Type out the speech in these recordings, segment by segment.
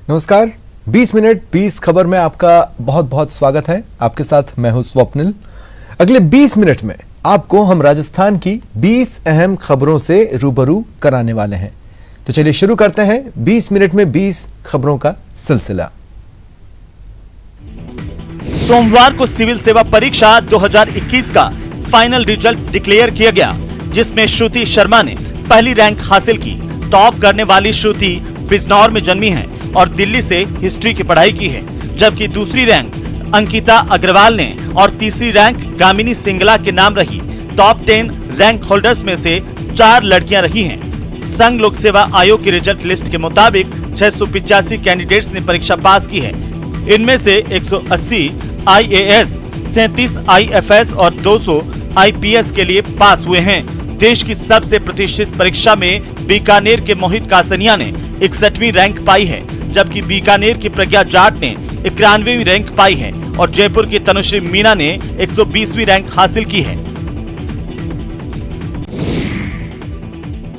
नमस्कार, 20 मिनट 20 खबर में आपका बहुत बहुत स्वागत है। आपके साथ मैं हूं स्वप्निल। अगले 20 मिनट में आपको हम राजस्थान की 20 अहम खबरों से रूबरू कराने वाले हैं। तो चलिए शुरू करते हैं 20 मिनट में 20 खबरों का सिलसिला। सोमवार को सिविल सेवा परीक्षा 2021 का फाइनल रिजल्ट डिक्लेयर किया गया, जिसमें श्रुति शर्मा ने पहली रैंक हासिल की। टॉप करने वाली श्रुति बिजनौर में जन्मी है और दिल्ली से हिस्ट्री की पढ़ाई की है, जबकि दूसरी रैंक अंकिता अग्रवाल ने और तीसरी रैंक गामिनी सिंगला के नाम रही। टॉप 10 रैंक होल्डर्स में से 4 लड़कियां रही हैं। संघ लोक सेवा आयोग की रिजल्ट लिस्ट के मुताबिक 685 कैंडिडेट्स ने परीक्षा पास की है। इनमें से 180 IAS, 37 IFS और 200 IPS के लिए पास हुए हैं। देश की सबसे प्रतिष्ठित परीक्षा में बीकानेर के मोहित कासनिया ने 61वीं रैंक पाई है, जबकि बीकानेर की प्रज्ञा जाट ने 91वीं रैंक पाई है और जयपुर की तनुश्री मीना ने 120वीं रैंक हासिल की है।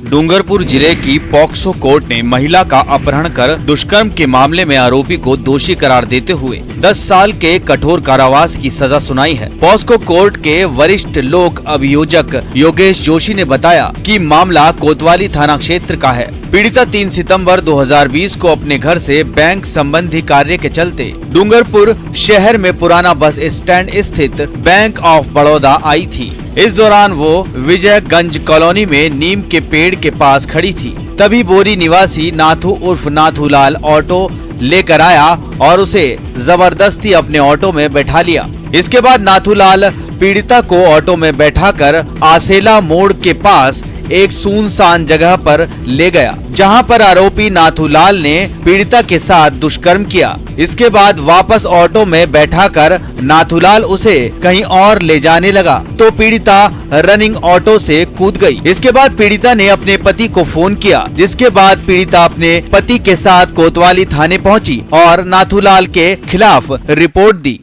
डूंगरपुर जिले की पॉक्सो कोर्ट ने महिला का अपहरण कर दुष्कर्म के मामले में आरोपी को दोषी करार देते हुए 10 साल के कठोर कारावास की सजा सुनाई है। पॉक्सो कोर्ट के वरिष्ठ लोक अभियोजक योगेश जोशी ने बताया कि मामला कोतवाली थाना क्षेत्र का है। पीड़िता 3 सितंबर 2020 को अपने घर से बैंक संबंधी कार्य के चलते डूंगरपुर शहर में पुराना बस स्टैंड स्थित बैंक ऑफ बड़ौदा आई थी। इस दौरान वो विजयगंज कॉलोनी में नीम के पेड़ के पास खड़ी थी। तभी बोरी निवासी नाथू उर्फ नाथूलाल ऑटो लेकर आया और उसे जबरदस्ती अपने ऑटो में बैठा लिया। इसके बाद नाथूलाल पीड़िता को ऑटो में बैठाकर आसेला मोड़ के पास एक सुनसान जगह पर ले गया, जहां पर आरोपी नाथूलाल ने पीड़िता के साथ दुष्कर्म किया। इसके बाद वापस ऑटो में बैठाकर नाथूलाल उसे कहीं और ले जाने लगा तो पीड़िता रनिंग ऑटो से कूद गई। इसके बाद पीड़िता ने अपने पति को फोन किया, जिसके बाद पीड़िता अपने पति के साथ कोतवाली थाने पहुंची और नाथूलाल के खिलाफ रिपोर्ट दी।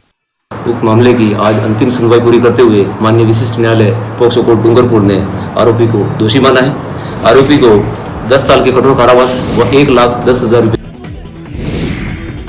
उक्त मामले की आज अंतिम सुनवाई पूरी करते हुए माननीय विशिष्ट न्यायालय पॉक्सो कोर्ट डूंगरपुर ने आरोपी को दोषी माना है। आरोपी को 10 साल के कठोर कारावास व 1,10,000 रुपए।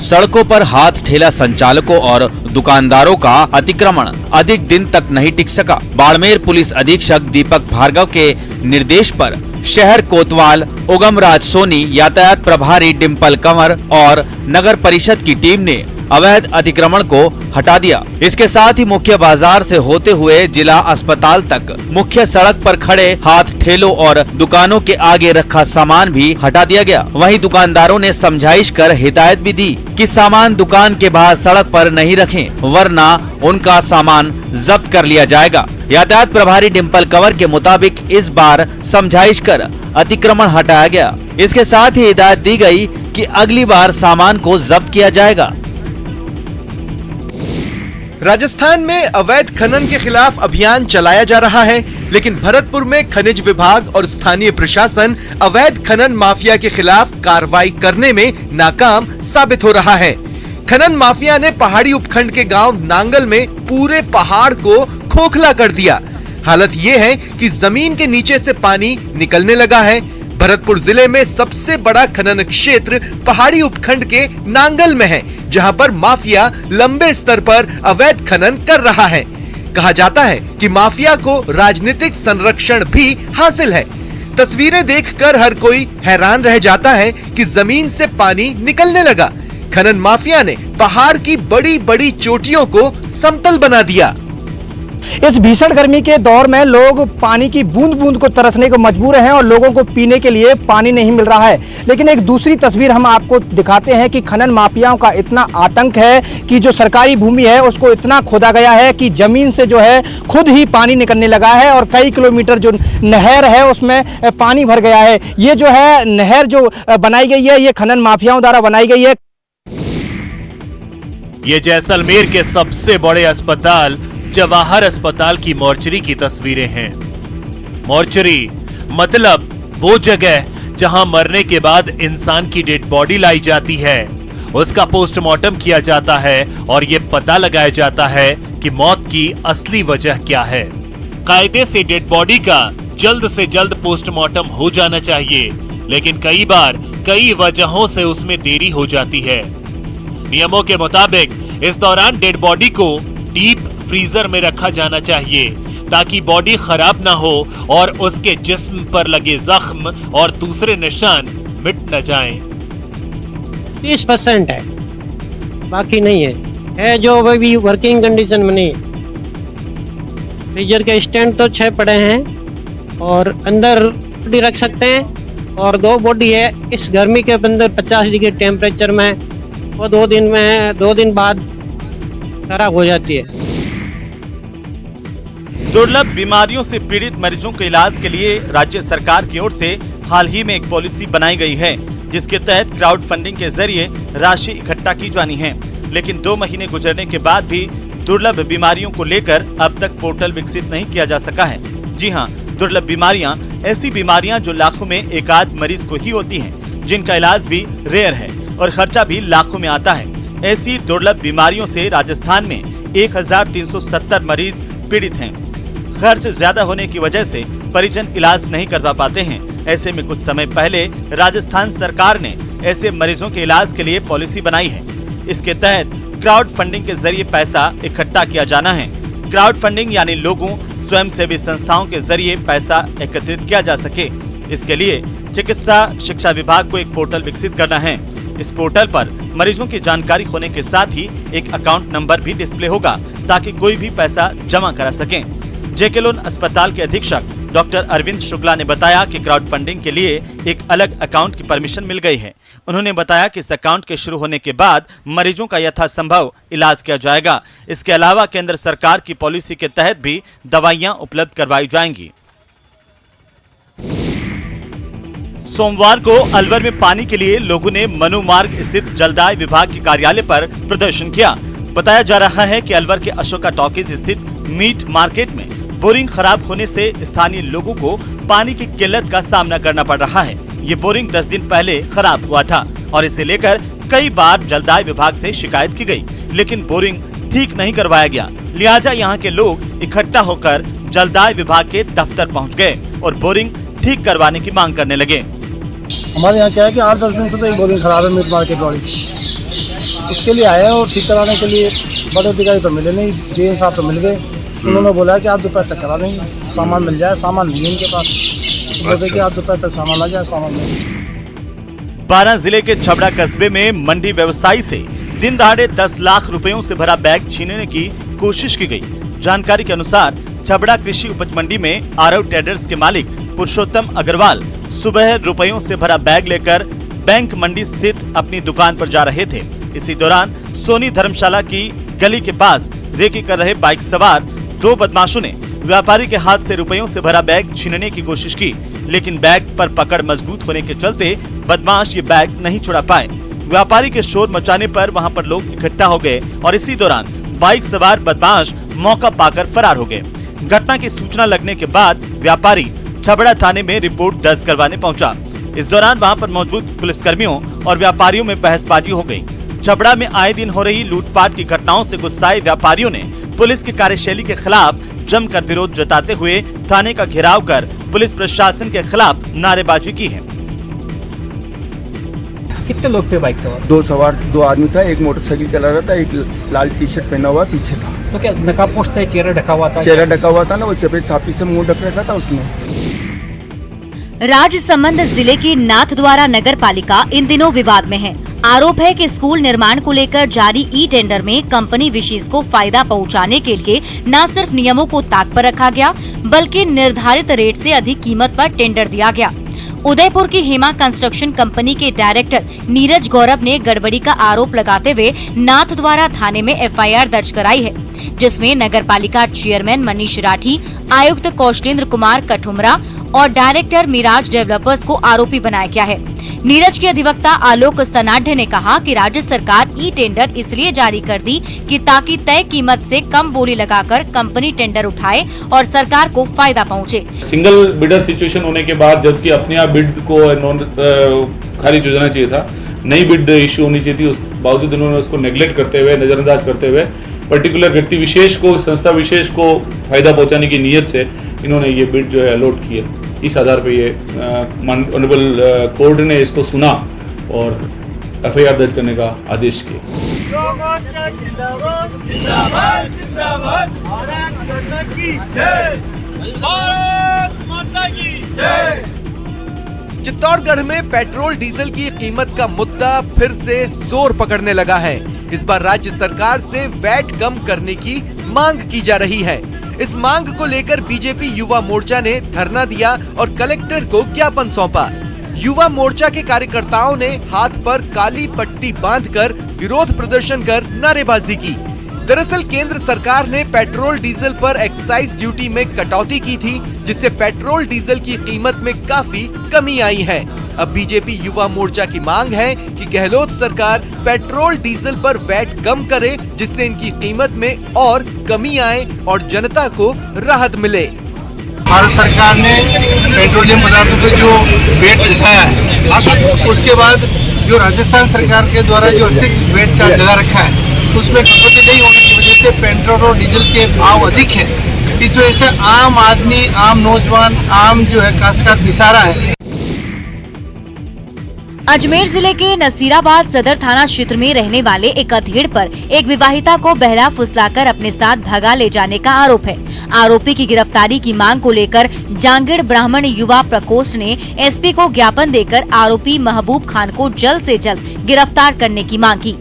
सड़कों पर हाथ ठेला संचालकों और दुकानदारों का अतिक्रमण अधिक दिन तक नहीं टिक सका। बाड़मेर पुलिस अधीक्षक दीपक भार्गव के निर्देश पर शहर कोतवाल उगमराज सोनी, यातायात प्रभारी डिम्पल कंवर और नगर परिषद की टीम ने अवैध अतिक्रमण को हटा दिया। इसके साथ ही मुख्य बाजार से होते हुए जिला अस्पताल तक मुख्य सड़क पर खड़े हाथ ठेलों और दुकानों के आगे रखा सामान भी हटा दिया गया। वहीं दुकानदारों ने समझाइश कर हिदायत भी दी कि सामान दुकान के बाहर सड़क पर नहीं रखें, वरना उनका सामान जब्त कर लिया जाएगा। यातायात प्रभारी डिम्पल कंवर के मुताबिक इस बार समझाइश कर अतिक्रमण हटाया गया। इसके साथ ही हिदायत दी गई कि अगली बार सामान को जब्त किया जाएगा। राजस्थान में अवैध खनन के खिलाफ अभियान चलाया जा रहा है, लेकिन भरतपुर में खनिज विभाग और स्थानीय प्रशासन अवैध खनन माफिया के खिलाफ कार्रवाई करने में नाकाम साबित हो रहा है। खनन माफिया ने पहाड़ी उपखंड के गांव नांगल में पूरे पहाड़ को खोखला कर दिया। हालत ये है कि जमीन के नीचे से पानी निकलने लगा है। भरतपुर जिले में सबसे बड़ा खनन क्षेत्र पहाड़ी उपखंड के नांगल में है, जहां पर माफिया लंबे स्तर पर अवैध खनन कर रहा है। कहा जाता है कि माफिया को राजनीतिक संरक्षण भी हासिल है। तस्वीरें देखकर हर कोई हैरान रह जाता है कि जमीन से पानी निकलने लगा। खनन माफिया ने पहाड़ की बड़ी बड़ी चोटियों को समतल बना दिया। इस भीषण गर्मी के दौर में लोग पानी की बूंद बूंद को तरसने को मजबूर हैं और लोगों को पीने के लिए पानी नहीं मिल रहा है। लेकिन एक दूसरी तस्वीर हम आपको दिखाते हैं कि खनन माफियाओं का इतना आतंक है कि जो सरकारी भूमि है उसको इतना खोदा गया है कि जमीन से जो है खुद ही पानी निकलने लगा है और कई किलोमीटर जो नहर है उसमें पानी भर गया है। ये जो है नहर जो बनाई गई है ये खनन माफियाओं द्वारा बनाई गई है। ये जैसलमेर के सबसे बड़े अस्पताल जवाहर अस्पताल की मॉर्चरी की तस्वीरें हैं। मॉर्चरी मतलब वो जगह जहां मरने के बाद इंसान की डेड बॉडी लाई जाती है, उसका पोस्टमार्टम किया जाता है और ये पता लगाया जाता है कि मौत की असली वजह क्या है। कायदे से डेड बॉडी का जल्द से जल्द पोस्टमार्टम हो जाना चाहिए, लेकिन कई बार कई वजहों से उसमें देरी हो जाती है। नियमों के मुताबिक इस दौरान डेड बॉडी को डीप फ्रीजर में रखा जाना चाहिए ताकि बॉडी खराब ना हो और उसके जिस्म पर लगे जख्म और दूसरे निशान मिट न जाएं। 30% है, बाकी नहीं है जो अभी वर्किंग कंडीशन में नहीं है। फ्रीजर के स्टैंड तो 6 पड़े हैं और अंदर बॉडी रख सकते हैं और 2 बॉडी है। इस गर्मी के अंदर 50 डिग्री टेम्परेचर में वो 2 दिन में 2 दिन बाद खराब हो जाती है। दुर्लभ बीमारियों से पीड़ित मरीजों के इलाज के लिए राज्य सरकार की ओर से हाल ही में एक पॉलिसी बनाई गई है, जिसके तहत क्राउड फंडिंग के जरिए राशि इकट्ठा की जानी है। लेकिन 2 महीने गुजरने के बाद भी दुर्लभ बीमारियों को लेकर अब तक पोर्टल विकसित नहीं किया जा सका है। जी हां, दुर्लभ बीमारियां ऐसी बीमारियां जो लाखों में एक आध मरीज को ही होती हैं, जिनका इलाज भी रेयर है और खर्चा भी लाखों में आता है। ऐसी दुर्लभ बीमारियों से राजस्थान में 1370 मरीज पीड़ित हैं। खर्च ज्यादा होने की वजह से परिजन इलाज नहीं करवा पाते हैं। ऐसे में कुछ समय पहले राजस्थान सरकार ने ऐसे मरीजों के इलाज के लिए पॉलिसी बनाई है। इसके तहत क्राउड फंडिंग के जरिए पैसा इकट्ठा किया जाना है। क्राउड फंडिंग यानी लोगों, स्वयंसेवी संस्थाओं के जरिए पैसा एकत्रित किया जा सके। इसके लिए चिकित्सा शिक्षा विभाग को एक पोर्टल विकसित करना है। इस पोर्टल पर मरीजों की जानकारी होने के साथ ही एक अकाउंट नंबर भी डिस्प्ले होगा ताकि कोई भी पैसा जमा करा सके। जेके लोन अस्पताल के अधीक्षक डॉक्टर अरविंद शुक्ला ने बताया कि क्राउड फंडिंग के लिए एक अलग अकाउंट की परमिशन मिल गई है। उन्होंने बताया कि इस अकाउंट के शुरू होने के बाद मरीजों का यथासंभव इलाज किया जाएगा। इसके अलावा केंद्र सरकार की पॉलिसी के तहत भी दवाइयां उपलब्ध करवाई जाएंगी। सोमवार को अलवर में पानी के लिए लोगों ने मनु मार्ग स्थित जलदाय विभाग के कार्यालय पर प्रदर्शन किया। बताया जा रहा है कि अलवर के अशोका टॉकीज स्थित मीट मार्केट में बोरिंग खराब होने से स्थानीय लोगों को पानी की किल्लत का सामना करना पड़ रहा है। ये बोरिंग 10 दिन पहले खराब हुआ था और इसे लेकर कई बार जलदाय विभाग से शिकायत की गई, लेकिन बोरिंग ठीक नहीं करवाया गया। लिहाजा यहाँ के लोग इकट्ठा होकर जलदाय विभाग के दफ्तर पहुँच गए और बोरिंग ठीक करवाने की मांग करने लगे। हमारे यहाँ क्या है कि 8-10 दिन से तो एक बोरिंग खराब है मीट मार्केट वाली, उसके लिए आए हैं और ठीक कराने के लिए। बड़े अधिकारी तो मिले नहीं, डीएन साहब तो मिल गए। उन्होंने बोला कि आज दोपहर तक करा देंगे, सामान मिल जाए। सामान नहीं है इनके पास, बोलते कि आज दोपहर तक सामान आ जाए, सामान नहीं। 12 जिले के छबड़ा कस्बे में मंडी व्यवसायी से दिन दहाड़े 10 लाख रुपयों से भरा बैग छीनने की कोशिश की गई। जानकारी के अनुसार छबड़ा कृषि उपज मंडी में आरव ट्रेडर्स के मालिक पुरुषोत्तम अग्रवाल सुबह रुपयों से भरा बैग लेकर बैंक मंडी स्थित अपनी दुकान पर जा रहे थे। इसी दौरान सोनी धर्मशाला की गली के पास रेकी कर रहे बाइक सवार 2 बदमाशों ने व्यापारी के हाथ से रुपयों से भरा बैग छीनने की कोशिश की, लेकिन बैग पर पकड़ मजबूत होने के चलते बदमाश ये बैग नहीं छुड़ा पाए। व्यापारी के शोर मचाने पर वहां पर लोग इकट्ठा हो गए और इसी दौरान बाइक सवार बदमाश मौका पाकर फरार हो गए। घटना की सूचना लगने के बाद व्यापारी छबड़ा थाने में रिपोर्ट दर्ज करवाने पहुंचा। इस दौरान वहां पर मौजूद पुलिसकर्मियों और व्यापारियों में बहसबाजी हो गई। छबड़ा में आए दिन हो रही लूटपाट की घटनाओं से गुस्साए व्यापारियों ने पुलिस की कार्यशैली के खिलाफ जमकर विरोध जताते हुए थाने का घेराव कर पुलिस प्रशासन के खिलाफ नारेबाजी की है। कितने लोग थे बाइक सवार? 2 सवार, 2 आदमी था। एक मोटरसाइकिल चला रहा था, एक लाल टी शर्ट पहना हुआ पीछे था। तो क्या नकाबपोश था, चेहरा ढका हुआ था? चेहरा ढका हुआ था ना, वो सफेद छाती से मुंह ढक रखा था उसने। राजसमंद जिले की नाथद्वारा नगर पालिका इन दिनों विवाद में है। आरोप है कि स्कूल निर्माण को लेकर जारी ई टेंडर में कंपनी विशेष को फायदा पहुंचाने के लिए न सिर्फ नियमों को ताक पर रखा गया, बल्कि निर्धारित रेट से अधिक कीमत पर टेंडर दिया गया। उदयपुर की हेमा कंस्ट्रक्शन कंपनी के डायरेक्टर नीरज गौरव ने गड़बड़ी का आरोप लगाते हुए नाथद्वारा थाने में एफआईआर दर्ज कराई है, जिसमें नगर पालिका चेयरमैन मनीष राठी, आयुक्त कौशलेंद्र कुमार कठुमरा और डायरेक्टर मिराज डेवलपर्स को आरोपी बनाया गया है। नीरज के अधिवक्ता आलोक सनाढ्य ने कहा कि राज्य सरकार ई टेंडर इसलिए जारी कर दी कि ताकि तय कीमत से कम बोली लगाकर कंपनी टेंडर उठाए और सरकार को फायदा पहुंचे। सिंगल बिडर सिचुएशन होने के बाद जबकि अपने आप बिड को खारिज हो जाना चाहिए था, नई बिड इश्यू होनी चाहिए थी, उस बावजूद उन्होंने उसको नेग्लेक्ट करते हुए, नजरअंदाज करते हुए पर्टिकुलर व्यक्ति विशेष को, संस्था विशेष को फायदा पहुंचाने की नीयत से इन्होंने ये बिड जो है अलॉट की है। इस आधार पे ये ऑनरेबल कोर्ट ने इसको सुना और FIR दर्ज करने का आदेश किया। चित्तौड़गढ़ में पेट्रोल डीजल की कीमत का मुद्दा फिर से जोर पकड़ने लगा है। इस बार राज्य सरकार से वैट कम करने की मांग की जा रही है। इस मांग को लेकर बीजेपी युवा मोर्चा ने धरना दिया और कलेक्टर को ज्ञापन सौंपा। युवा मोर्चा के कार्यकर्ताओं ने हाथ पर काली पट्टी बांधकर विरोध प्रदर्शन कर नारेबाजी की। दरअसल केंद्र सरकार ने पेट्रोल डीजल पर एक्साइज ड्यूटी में कटौती की थी, जिससे पेट्रोल डीजल की कीमत में काफी कमी आई है। अब बीजेपी युवा मोर्चा की मांग है कि गहलोत सरकार पेट्रोल डीजल पर वैट कम करे, जिससे इनकी कीमत में और कमी आए और जनता को राहत मिले। भारत सरकार ने पेट्रोलियम पदार्थों पे जो वेट लिखाया है, उसके बाद जो राजस्थान सरकार के द्वारा जो अतिरिक्त वेट चार्ज लगा रखा है, उसमें कटौती नहीं होने की वजह से पेट्रोल और डीजल के भाव अधिक है। इस वजह से आम आदमी, आम नौजवान, आम जो है काश्तकार पिसा रहा है। अजमेर जिले के नसीराबाद सदर थाना क्षेत्र में रहने वाले एक अधेड़ पर एक विवाहिता को बहला फुसलाकर अपने साथ भगा ले जाने का आरोप है। आरोपी की गिरफ्तारी की मांग को लेकर जांगीड़ ब्राह्मण युवा प्रकोष्ठ ने एसपी को ज्ञापन देकर आरोपी महबूब खान को जल्द से जल्द गिरफ्तार करने की मांग की।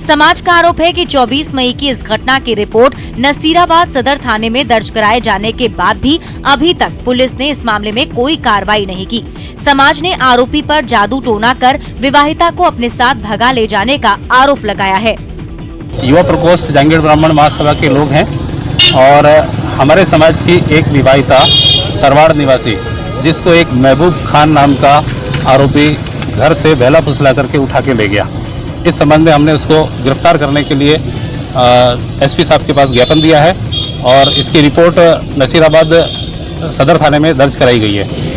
समाज का आरोप है कि 24 मई की इस घटना की रिपोर्ट नसीराबाद सदर थाने में दर्ज कराए जाने के बाद भी अभी तक पुलिस ने इस मामले में कोई कार्रवाई नहीं की। समाज ने आरोपी पर जादू टोना कर विवाहिता को अपने साथ भगा ले जाने का आरोप लगाया है। युवा प्रकोष्ठ जांगीड़ ब्राह्मण महासभा के लोग हैं और हमारे समाज की एक विवाहिता सरवाड़ निवासी, जिसको एक महबूब खान नाम का आरोपी घर से बहला फुसला करके उठा के ले गया। इस संबंध में हमने उसको गिरफ्तार करने के लिए एसपी साहब के पास ज्ञापन दिया है और इसकी रिपोर्ट नसीराबाद सदर थाने में दर्ज कराई गई है।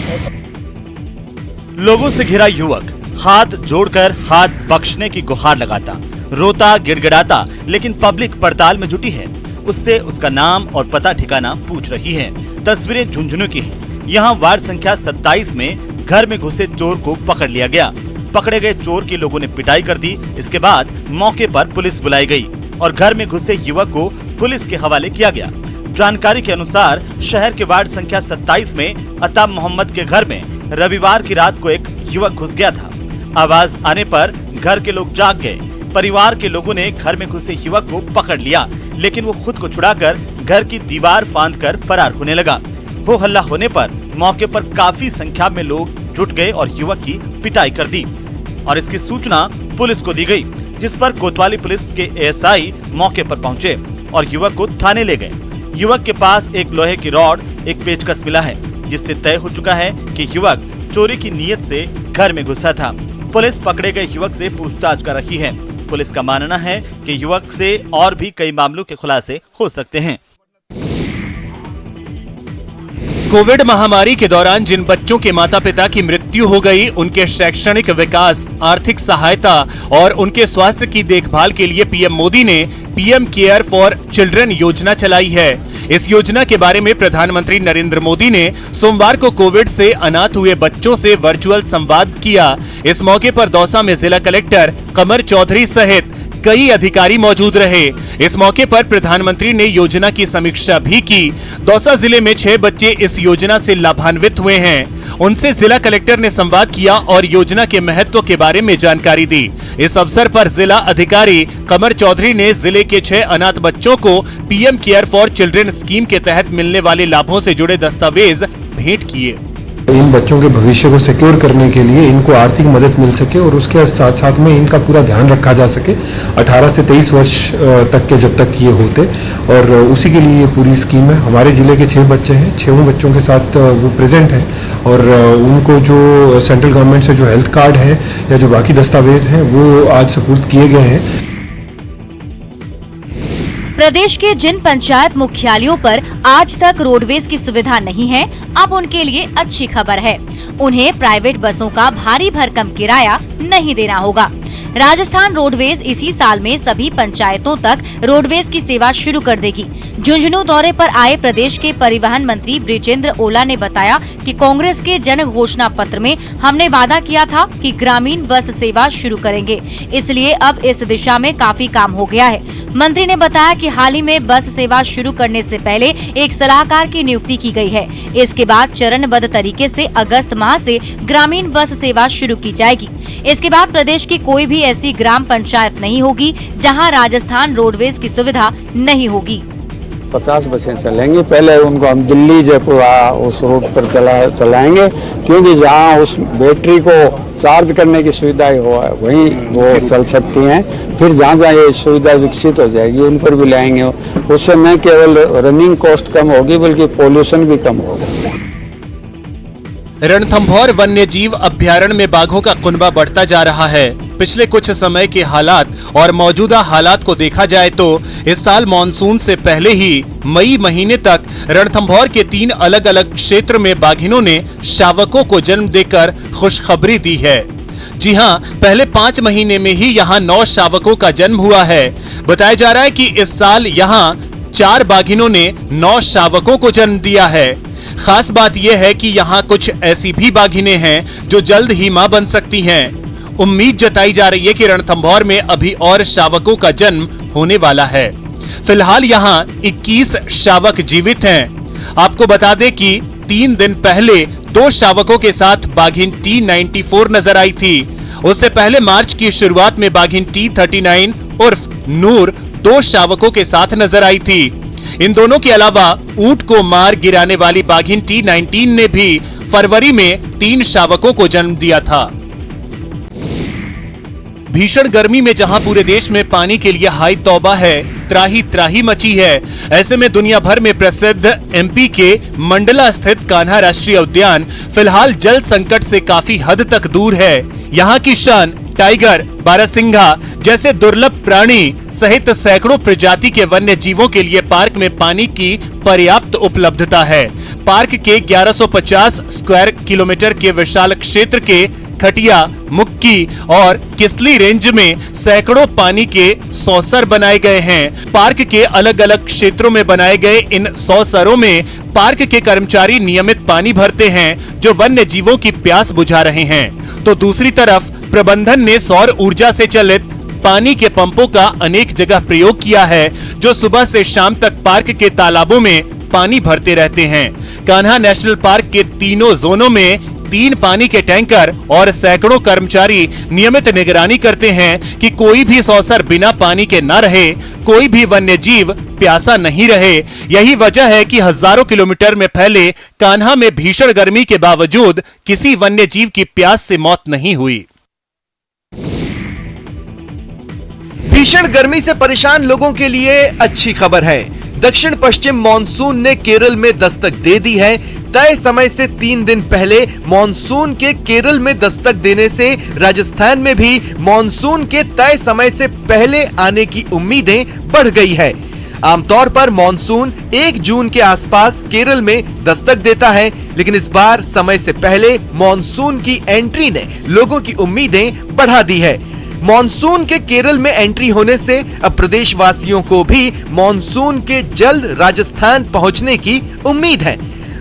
लोगों से घिरा युवक हाथ जोड़कर हाथ बख्शने की गुहार लगाता, रोता गिड़गिड़ाता, लेकिन पब्लिक पड़ताल में जुटी है। उससे उसका नाम और पता ठिकाना पूछ रही है। तस्वीरें झुंझुनू की हैं। यहाँ वार्ड संख्या 27 में घर में घुसे चोर को पकड़ लिया गया। पकड़े गए चोर के लोगों ने पिटाई कर दी। इसके बाद मौके पर पुलिस बुलाई गई और घर में घुसे युवक को पुलिस के हवाले किया गया। जानकारी के अनुसार शहर के वार्ड संख्या 27 में अताब मोहम्मद के घर में रविवार की रात को एक युवक घुस गया था। आवाज आने पर घर के लोग जाग गए। परिवार के लोगों ने घर में घुसे युवक को पकड़ लिया, लेकिन वो खुद को छुड़ाकर घर की दीवार फांदकर फरार होने लगा। हो हल्ला होने पर मौके पर काफी संख्या में लोग जुट गए और युवक की पिटाई कर दी और इसकी सूचना पुलिस को दी गई, जिस पर कोतवाली पुलिस के एएसआई मौके पर पहुंचे और युवक को थाने ले गए। युवक के पास एक लोहे की रॉड, एक पेचकस मिला है, जिससे तय हो चुका है कि युवक चोरी की नीयत से घर में घुसा था। पुलिस पकड़े गए युवक से पूछताछ कर रही है। पुलिस का मानना है कि युवक से और भी कई मामलों के खुलासे हो सकते हैं। कोविड महामारी के दौरान जिन बच्चों के माता पिता की मृत्यु हो गई, उनके शैक्षणिक विकास, आर्थिक सहायता और उनके स्वास्थ्य की देखभाल के लिए पीएम मोदी ने पीएम केयर फॉर चिल्ड्रन योजना चलाई है। इस योजना के बारे में प्रधानमंत्री नरेंद्र मोदी ने सोमवार को कोविड से अनाथ हुए बच्चों से वर्चुअल संवाद किया। इस मौके पर दौसा में जिला कलेक्टर कमर चौधरी सहित कई अधिकारी मौजूद रहे। इस मौके पर प्रधानमंत्री ने योजना की समीक्षा भी की। दौसा जिले में 6 बच्चे इस योजना से लाभान्वित हुए हैं। उनसे जिला कलेक्टर ने संवाद किया और योजना के महत्व के बारे में जानकारी दी। इस अवसर पर जिला अधिकारी कमर चौधरी ने जिले के 6 अनाथ बच्चों को PM care for children scheme के तहत मिलने वाले लाभों से जुड़े दस्तावेज भेंट किए। इन बच्चों के भविष्य को सिक्योर करने के लिए इनको आर्थिक मदद मिल सके और उसके साथ साथ में इनका पूरा ध्यान रखा जा सके 18 से 23 वर्ष तक के, जब तक ये होते, और उसी के लिए ये पूरी स्कीम है। हमारे जिले के 6 बच्चे हैं, 6 बच्चों के साथ वो प्रेजेंट हैं और उनको जो सेंट्रल गवर्नमेंट से जो हेल्थ कार्ड है या जो बाकी दस्तावेज हैं वो आज सपुर्द किए गए हैं। प्रदेश के जिन पंचायत मुख्यालयों पर आज तक रोडवेज की सुविधा नहीं है, अब उनके लिए अच्छी खबर है। उन्हें प्राइवेट बसों का भारी भरकम किराया नहीं देना होगा। राजस्थान रोडवेज इसी साल में सभी पंचायतों तक रोडवेज की सेवा शुरू कर देगी। झुंझुनू दौरे पर आए प्रदेश के परिवहन मंत्री बृजेंद्र ओला ने बताया कि कांग्रेस के जन घोषणा पत्र में हमने वादा किया था कि ग्रामीण बस सेवा शुरू करेंगे, इसलिए अब इस दिशा में काफी काम हो गया है। मंत्री ने बताया कि हाल ही में बस सेवा शुरू करने से पहले एक सलाहकार की नियुक्ति की गई है। इसके बाद चरणबद्ध तरीके से अगस्त माह से ग्रामीण बस सेवा शुरू की जाएगी। इसके बाद प्रदेश की कोई भी ऐसी ग्राम पंचायत नहीं होगी जहां राजस्थान रोडवेज की सुविधा नहीं होगी। 50 बसें चलेंगी। पहले उनको हम दिल्ली जयपुर उस रूट पर चलाएंगे, क्योंकि जहां उस बैटरी को चार्ज करने की सुविधा हो वहीं वो चल सकती हैं। फिर जहां जहां ये सुविधा विकसित हो जाएगी उन पर भी लाएंगे। उससे न केवल रनिंग कॉस्ट कम होगी बल्कि पोल्यूशन भी कम होगा। रणथंभौर वन्य जीव अभ्यारण्य में बाघों का कुनबा बढ़ता जा रहा है। पिछले कुछ समय के हालात और मौजूदा हालात को देखा जाए तो इस साल मानसून से पहले ही मई महीने तक रणथंभौर के 3 अलग अलग क्षेत्र में बाघिनों ने शावकों को जन्म देकर खुशखबरी दी है। जी हां, पहले 5 महीने में ही यहां 9 शावकों का जन्म हुआ है। बताया जा रहा है कि इस साल यहां 4 बाघिनों ने 9 शावकों को जन्म दिया है। खास बात यह है कि यहाँ कुछ ऐसी भी बाघिनें हैं जो जल्द ही मां बन सकती हैं। उम्मीद जताई जा रही है कि रणथंभौर में अभी और शावकों का जन्म होने वाला है। फिलहाल यहाँ 21 शावक जीवित हैं। आपको बता दें कि 3 दिन पहले 2 शावकों के साथ बाघिन T94 नजर आई थी। उससे पहले मार्च की शुरुआत में बाघिन T39 उर्फ नूर 2 शावकों के साथ नजर आई थी। इन दोनों के अलावा ऊंट को मार गिराने वाली बाघिन T19 ने भी फरवरी में 3 शावकों को जन्म दिया था। भीषण गर्मी में जहां पूरे देश में पानी के लिए हाई तौबा है, त्राही त्राही मची है। ऐसे में दुनिया भर में प्रसिद्ध MP के मंडला स्थित कान्हा राष्ट्रीय उद्यान फिलहाल जल संकट से काफी हद तक दूर है। यहाँ की शान टाइगर, बारहसिंघा जैसे दुर्लभ प्राणी सहित सैकड़ों प्रजाति के वन्य जीवों के लिए पार्क में पानी की पर्याप्त उपलब्धता है। पार्क के 1150 स्क्वायर किलोमीटर के विशाल क्षेत्र के खटिया, मुक्की और किसली रेंज में सैकड़ों पानी के सौसर बनाए गए हैं। पार्क के अलग अलग क्षेत्रों में बनाए गए इन सौसरों में पार्क के कर्मचारी नियमित पानी भरते हैं जो वन्य जीवों की प्यास बुझा रहे हैं। तो दूसरी तरफ प्रबंधन ने सौर ऊर्जा से चलित पानी के पंपों का अनेक जगह प्रयोग किया है जो सुबह से शाम तक पार्क के तालाबों में पानी भरते रहते हैं। कान्हा नेशनल पार्क के तीनों जोनों में 3 पानी के टैंकर और सैकड़ों कर्मचारी नियमित निगरानी करते हैं कि कोई भी सौसर बिना पानी के न रहे, कोई भी वन्य जीव प्यासा नहीं रहे। यही वजह है कि हजारों किलोमीटर में फैले कान्हा में भीषण गर्मी के बावजूद किसी वन्य जीव की प्यास से मौत नहीं हुई। भीषण गर्मी से परेशान लोगों के लिए अच्छी खबर है। दक्षिण पश्चिम मॉनसून ने केरल में दस्तक दे दी है। तय समय से 3 दिन पहले मॉनसून के केरल में दस्तक देने से राजस्थान में भी मॉनसून के तय समय से पहले आने की उम्मीदें बढ़ गई है। आमतौर पर मॉनसून 1 जून के आसपास केरल में दस्तक देता है, लेकिन इस बार समय से पहले मॉनसून की एंट्री ने लोगों की उम्मीदें बढ़ा दी है। मॉनसून के केरल में एंट्री होने से अब प्रदेशवासियों को भी मॉनसून के जल्द राजस्थान पहुंचने की उम्मीद है।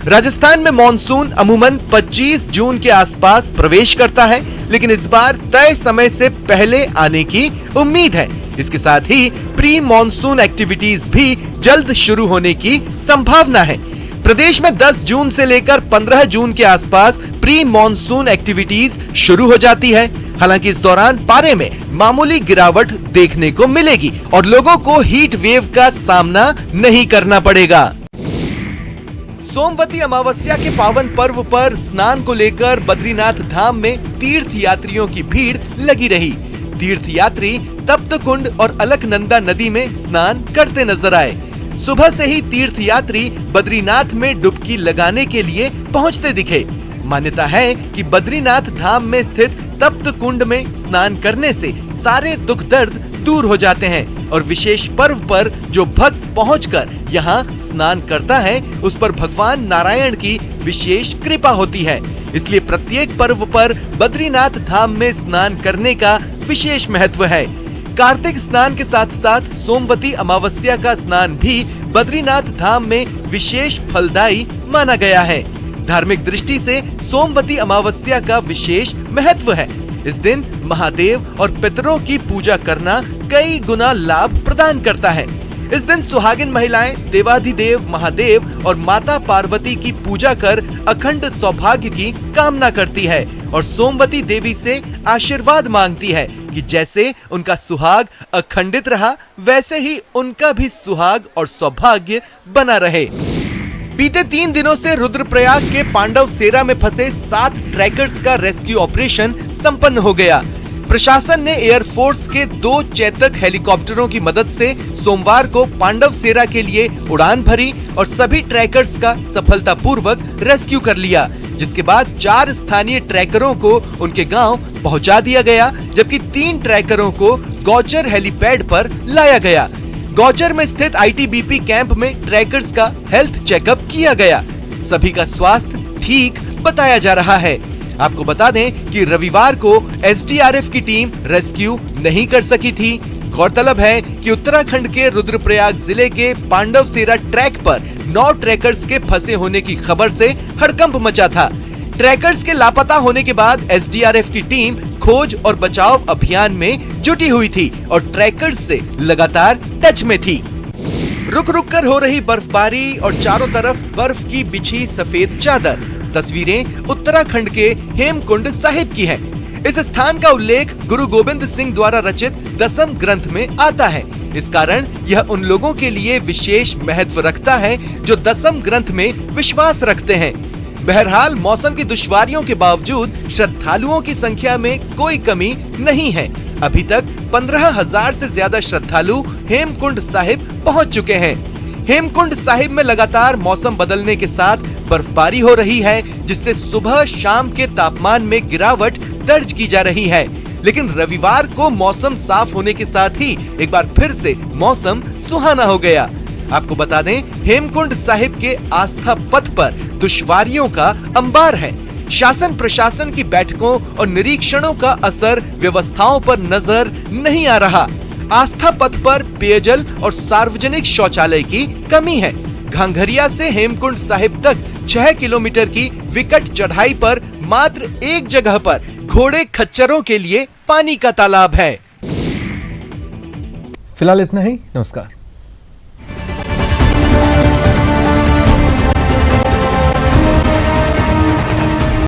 राजस्थान में मॉनसून अमूमन 25 जून के आसपास प्रवेश करता है, लेकिन इस बार तय समय से पहले आने की उम्मीद है। इसके साथ ही प्री मॉनसून एक्टिविटीज भी जल्द शुरू होने की संभावना है। प्रदेश में 10 जून से लेकर 15 जून के आसपास प्री मॉनसून एक्टिविटीज शुरू हो जाती है। हालांकि इस दौरान पारे में मामूली गिरावट देखने को मिलेगी और लोगों को हीट वेव का सामना नहीं करना पड़ेगा। सोमवती अमावस्या के पावन पर्व पर स्नान को लेकर बद्रीनाथ धाम में तीर्थ यात्रियों की भीड़ लगी रही। तीर्थ यात्री तप्त कुंड और अलकनंदा नदी में स्नान करते नजर आए। सुबह से ही तीर्थ यात्री बद्रीनाथ में डुबकी लगाने के लिए पहुंचते दिखे। मान्यता है कि बद्रीनाथ धाम में स्थित तप्त कुंड में स्नान करने से सारे दुख दर्द दूर हो जाते हैं और विशेष पर्व पर जो भक्त पहुंचकर यहाँ स्नान करता है उस पर भगवान नारायण की विशेष कृपा होती है। इसलिए प्रत्येक पर्व पर बद्रीनाथ धाम में स्नान करने का विशेष महत्व है। कार्तिक स्नान के साथ साथ सोमवती अमावस्या का स्नान भी बद्रीनाथ धाम में विशेष फलदायी माना गया है। धार्मिक दृष्टि से सोमवती अमावस्या का विशेष महत्व है। इस दिन महादेव और पितरों की पूजा करना कई गुना लाभ प्रदान करता है। इस दिन सुहागिन महिलाएं देवाधिदेव महादेव और माता पार्वती की पूजा कर अखंड सौभाग्य की कामना करती है और सोमवती देवी से आशीर्वाद मांगती है कि जैसे उनका सुहाग अखंडित रहा वैसे ही उनका भी सुहाग और सौभाग्य बना रहे। बीते 3 दिनों से रुद्रप्रयाग के पांडव सेरा में फंसे 7 ट्रैकर्स का रेस्क्यू ऑपरेशन संपन्न हो गया। प्रशासन ने एयरफोर्स के 2 चेतक हेलीकॉप्टरों की मदद से सोमवार को पांडव सेरा के लिए उड़ान भरी और सभी ट्रैकर्स का सफलतापूर्वक रेस्क्यू कर लिया, जिसके बाद 4 स्थानीय ट्रैकरों को उनके गांव पहुंचा दिया गया, जबकि 3 ट्रैकरों को गौचर हेलीपैड पर लाया गया। गौचर में स्थित आईटीबीपी कैंप में ट्रैकर्स का हेल्थ चेकअप किया गया। सभी का स्वास्थ्य ठीक बताया जा रहा है। आपको बता दें कि रविवार को एसडीआरएफ की टीम रेस्क्यू नहीं कर सकी थी। गौरतलब है कि उत्तराखंड के रुद्रप्रयाग जिले के पांडव सेरा ट्रैक पर 9 ट्रैकर्स के फंसे होने की खबर से हड़कंप मचा था। ट्रैकर्स के लापता होने के बाद एसडीआरएफ की टीम खोज और बचाव अभियान में जुटी हुई थी और ट्रैकर्स से लगातार टच में थी। रुक रुक कर हो रही बर्फबारी और चारों तरफ बर्फ की बिछी सफेद चादर तस्वीरें उत्तराखंड के हेमकुंड साहिब की हैं। इस स्थान का उल्लेख गुरु गोविंद सिंह द्वारा रचित दसम ग्रंथ में आता है। इस कारण यह उन लोगों के लिए विशेष महत्व रखता है जो दसम ग्रंथ में विश्वास रखते हैं। बहरहाल मौसम की दुश्वारियों के बावजूद श्रद्धालुओं की संख्या में कोई कमी नहीं है। अभी तक 15,000 से ज्यादा श्रद्धालु हेमकुंड साहिब पहुंच चुके हैं। हेमकुंड साहिब में लगातार मौसम बदलने के साथ बर्फबारी हो रही है, जिससे सुबह शाम के तापमान में गिरावट दर्ज की जा रही है। लेकिन रविवार को मौसम साफ होने के साथ ही एक बार फिर से मौसम सुहाना हो गया। आपको बता दें, हेमकुंड साहिब के आस्था पथ पर दुश्वारियों का अंबार है। शासन प्रशासन की बैठकों और निरीक्षणों का असर व्यवस्थाओं पर नजर नहीं आ रहा। आस्था पथ पर पेयजल और सार्वजनिक शौचालय की कमी है। घांघरिया से हेमकुंड साहिब तक 6 किलोमीटर की विकट चढ़ाई पर मात्र एक जगह पर घोड़े खच्चरों के लिए पानी का तालाब है। फिलहाल इतना ही। नमस्कार।